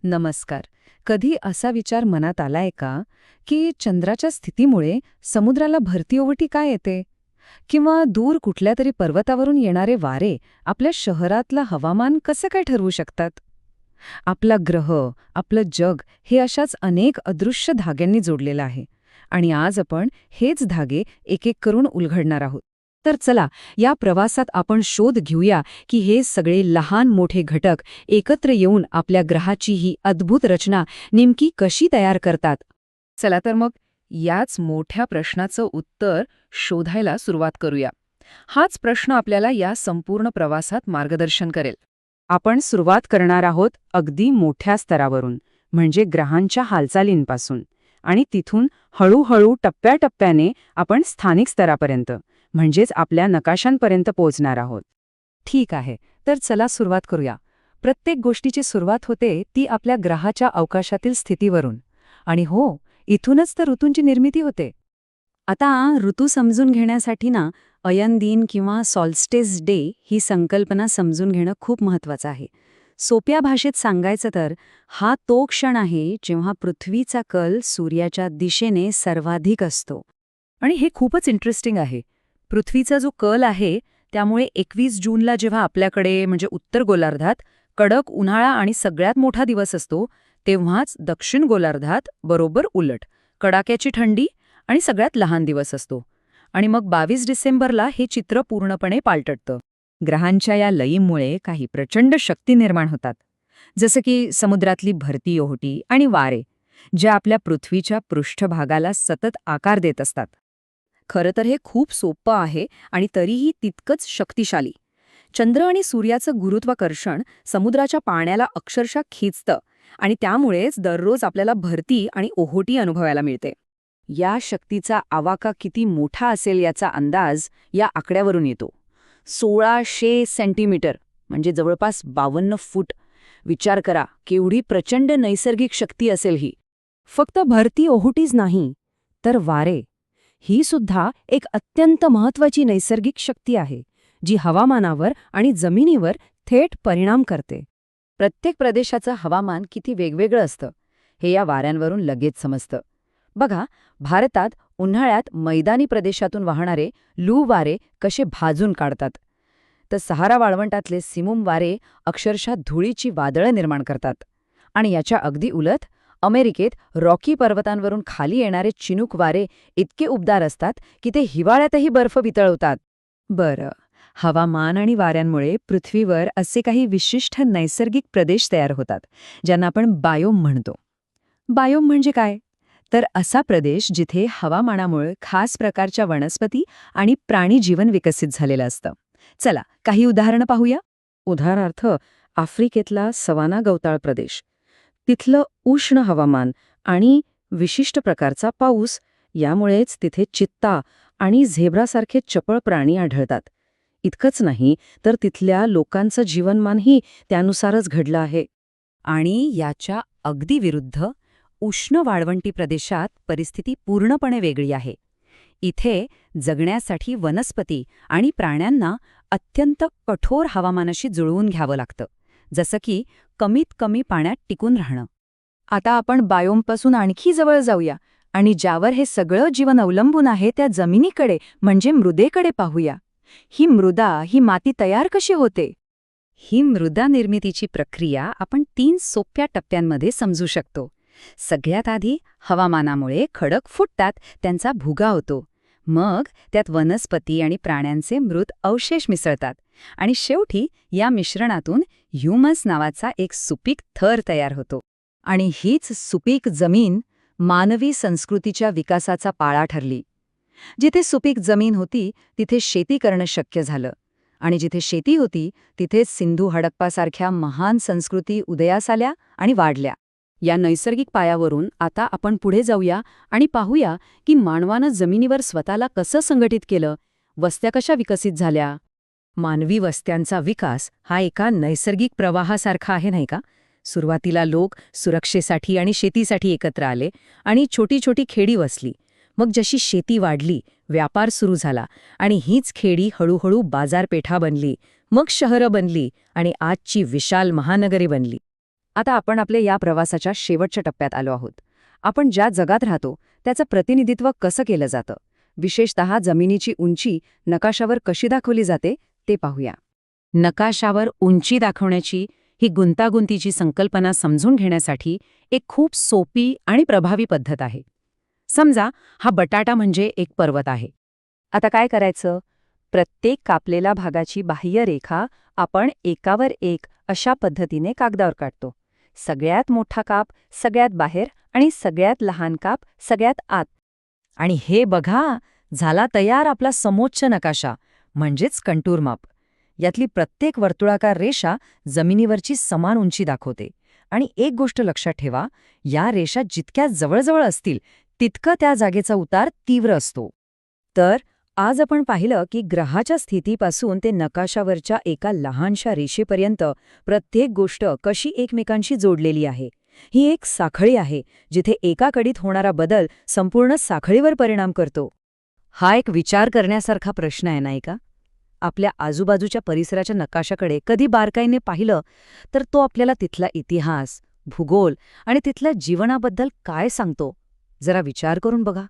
नमस्कार. कधी असा विचार मनात आलाय का की चंद्राच्या स्थितीमुळे समुद्राला भरती-ओहोटी काय येते? किंवा दूर कुठल्या तरी पर्वतावरून येणारे वारे आपल्या शहरातलं हवामान कसं काय ठरवू शकतात? आपला ग्रह, आपलं जग हे अशाच अनेक अदृश्य धाग्यांनी जोडलेलं आहे. आणि आज आपण हेच धागे एक-एक करून उलगडणार आहोत. तर चला, या प्रवासात आपण शोध घेऊया की हे सगळे लहान मोठे घटक एकत्र येऊन आपल्या ग्रहाची ही अद्भुत रचना नेमकी कशी तयार करतात. चला तर मग याच मोठ्या प्रश्नाचं उत्तर शोधायला सुरुवात करूया. हाच प्रश्न आपल्याला या संपूर्ण प्रवासात मार्गदर्शन करेल. आपण सुरुवात करणार आहोत अगदी मोठ्या स्तरावरून, म्हणजे ग्रहांच्या हालचालींपासून, आणि तिथून हळूहळू टप्प्याटप्प्याने आपण स्थानिक स्तरापर्यंत, म्हणजेच आपल्या नकाशांपर्यंत पोहोचणार आहोत. ठीक आहे, तर चला सुरुवात करूया. प्रत्येक गोष्टीची सुरुवात होते ती आपल्या ग्रहाच्या अवकाशातील स्थितीवरून. आणि हो, इथूनच तर ऋतूंची निर्मिती होते. आता ऋतू समजून घेण्यासाठी अयन दिन किंवा सॉल्स्टिस डे ही संकल्पना समजून घेणं खूप महत्त्वाचं आहे. सोप्या भाषेत सांगायचं तर हा तो क्षण आहे जेव्हा पृथ्वीचा कल सूर्याच्या दिशेने सर्वाधिक असतो. आणि हे खूपच इंटरेस्टिंग आहे. पृथ्वीचा जो कल आहे त्यामुळे 21 जूनला जेव्हा आपल्याकडे म्हणजे उत्तर गोलार्धात कडक उन्हाळा आणि सगळ्यात मोठा दिवस असतो, तेव्हाच दक्षिण गोलार्धात बरोबर उलट कडाक्याची थंडी आणि सगळ्यात लहान दिवस असतो. आणि मग 22 डिसेंबरला हे चित्र पूर्णपणे पालटतं. ग्रहांच्या या लयीमुळे काही प्रचंड शक्ती निर्माण होतात, जसं की समुद्रातली भरती ओहोटी आणि वारे, ज्या आपल्या पृथ्वीच्या पृष्ठभागाला सतत आकार देत असतात. खरं तर हे खूप सोपं आहे आणि तरीही तितकंच शक्तिशाली. चंद्र आणि सूर्याचं गुरुत्वाकर्षण समुद्राच्या पाण्याला अक्षरशः खिचतं आणि त्यामुळेच दररोज आपल्याला भरती आणि ओहोटी अनुभवायला मिळते. या शक्तीचा आवाका किती मोठा असेल याचा अंदाज या आकड्यावरून येतो. 1600 सेंटीमीटर म्हणजे जवळपास 52 फूट. विचार करा, केवढी प्रचंड नैसर्गिक शक्ती असेल ही. फक्त भरती ओहोटीच नाही, तर वारे ही सुद्धा एक अत्यंत महत्त्वाची नैसर्गिक शक्ती आहे, जी हवामानावर आणि जमिनीवर थेट परिणाम करते. प्रत्येक प्रदेशाचं हवामान किती वेगवेगळं असतं हे या वाऱ्यांवरून लगेच समजतं. बघा, भारतात उन्हाळ्यात मैदानी प्रदेशातून वाहणारे लू वारे कसे भाजून काढतात, तर सहारा वाळवंटातले सिमुम वारे अक्षरशः धुळीची वादळं निर्माण करतात. आणि याच्या अगदी उलट अमेरिकेत रॉकी पर्वतांवरून खाली येणारे चिनूक वारे इतके उबदार असतात की ते हिवाळ्यातही बर्फ वितळवतात. बरं, हवामान आणि वाऱ्यांमुळे पृथ्वीवर असे काही विशिष्ट नैसर्गिक प्रदेश तयार होतात, ज्यांना आपण बायोम म्हणतो. बायोम म्हणजे काय? तर असा प्रदेश जिथे हवामानामुळे खास प्रकारच्या वनस्पती आणि प्राणी जीवन विकसित झालेलं असतं. चला, काही उदाहरणं पाहूया. उदाहरणार्थ आफ्रिकेतला सवाना गवताळ प्रदेश, तिथलं उष्ण हवामान आणि विशिष्ट प्रकारचा पाऊस, यामुळेच तिथे चित्ता आणि झेब्रासारखे चपळ प्राणी आढळतात. इतकंच नाही, तर तिथल्या लोकांचं जीवनमानही त्यानुसारच घडलं आहे. आणि याच्या अगदी विरुद्ध उष्ण वाळवंटी प्रदेशात परिस्थिती पूर्णपणे वेगळी आहे. इथे जगण्यासाठी वनस्पती आणि प्राण्यांना अत्यंत कठोर हवामानाशी जुळवून घ्यावं लागतं, जसं की कमीत कमी पाण्यात टिकून राहणं. आता आपण बायोमपासून आणखी जवळ जाऊया आणि ज्यावर हे सगळं जीवन अवलंबून आहे त्या जमिनीकडे म्हणजे मृदेकडे पाहूया. ही माती तयार कशी होते? ही मृदा निर्मितीची प्रक्रिया आपण 3 सोप्या टप्प्यांमध्ये समजू शकतो. सगळ्यात आधी हवामानामुळे खडक फुटतात, त्यांचा भुगा होतो. मग त्यात वनस्पती आणि प्राण्यांचे मृत अवशेष मिसळतात आणि शेवटी या मिश्रणातून ह्युमस नावाचा एक सुपीक थर तयार होतो. आणि हीच सुपीक जमीन मानवी संस्कृतीच्या विकासाचा पाळा ठरली. जिथे सुपीक जमीन होती तिथे शेती करणं शक्य झालं, आणि जिथे शेती होती तिथेच सिंधू हडप्पासारख्या महान संस्कृती उदयास आल्या आणि वाढल्या. या नैसर्गिक पायावरून आता आपण पुढे जाऊया आणि पाहूया की मानवानं जमिनीवर स्वतःला कसं संघटित केलं, वस्त्या कशा विकसित झाल्या. मानवी वस्त्यांचा विकास हा एका नैसर्गिक प्रवाहासारखा आहे, नाही का? सुरुवातीला लोक सुरक्षेसाठी आणि शेतीसाठी एकत्र आले आणि छोटी छोटी खेडी वसली. मग जशी शेती वाढली, व्यापार सुरू झाला आणि हीच खेडी हळूहळू बाजारपेठा बनली, मग शहरं बनली आणि आजची विशाल महानगरे बनली. आता आपण आपल्या या प्रवासाच्या शेवटच्या टप्प्यात आलो आहोत. आपण ज्या जगात राहतो त्याचं प्रतिनिधित्व कसं केलं जातं, विशेषतः जमिनीची उंची नकाशावर कशी दाखवली जाते ते पाहूया. नकाशावर उंची दाखवण्याची ही गुंतागुंतीची संकल्पना समजून घेण्यासाठी एक खूप सोपी आणि प्रभावी पद्धत आहे. समजा हा बटाटा म्हणजे एक पर्वत आहे. आता काय करायचं? प्रत्येक कापलेल्या भागाची बाह्यरेखा आपण एकावर एक अशा पद्धतीने कागदावर काढतो. सगळ्यात मोठा काप सगळ्यात बाहेर आणि सगळ्यात लहान काप सगळ्यात आत. आणि हे बघा, झाला तयार आपला समोच्च नकाशा, म्हणजेच कंटूर माप. यातली प्रत्येक वर्तुळाकार रेषा जमिनीवरची समान उंची दाखवते. आणि एक गोष्ट लक्षात ठेवा, या रेषा जितक्या जवळजवळ असतील तितकं त्या जागेचा उतार तीव्र असतो. तर आज आपण पाहिलं की ग्रहाच्या स्थितीपासून ते नकाशावरच्या एका लहानशा रेषेपर्यंत प्रत्येक गोष्ट कशी एकमेकांशी जोडलेली आहे. ही एक साखळी आहे जिथे एका कडीत होणारा बदल संपूर्ण साखळीवर परिणाम करतो. हा एक विचार करण्यासारखा प्रश्न आहे, नाही का? आपल्या आजूबाजूच्या परिसराच्या नकाशाकडे कधी बारकाईने पाहिलं तर तो आपल्याला तिथला इतिहास, भूगोल आणि तिथल्या जीवनाबद्दल काय सांगतो, जरा विचार करून बघा.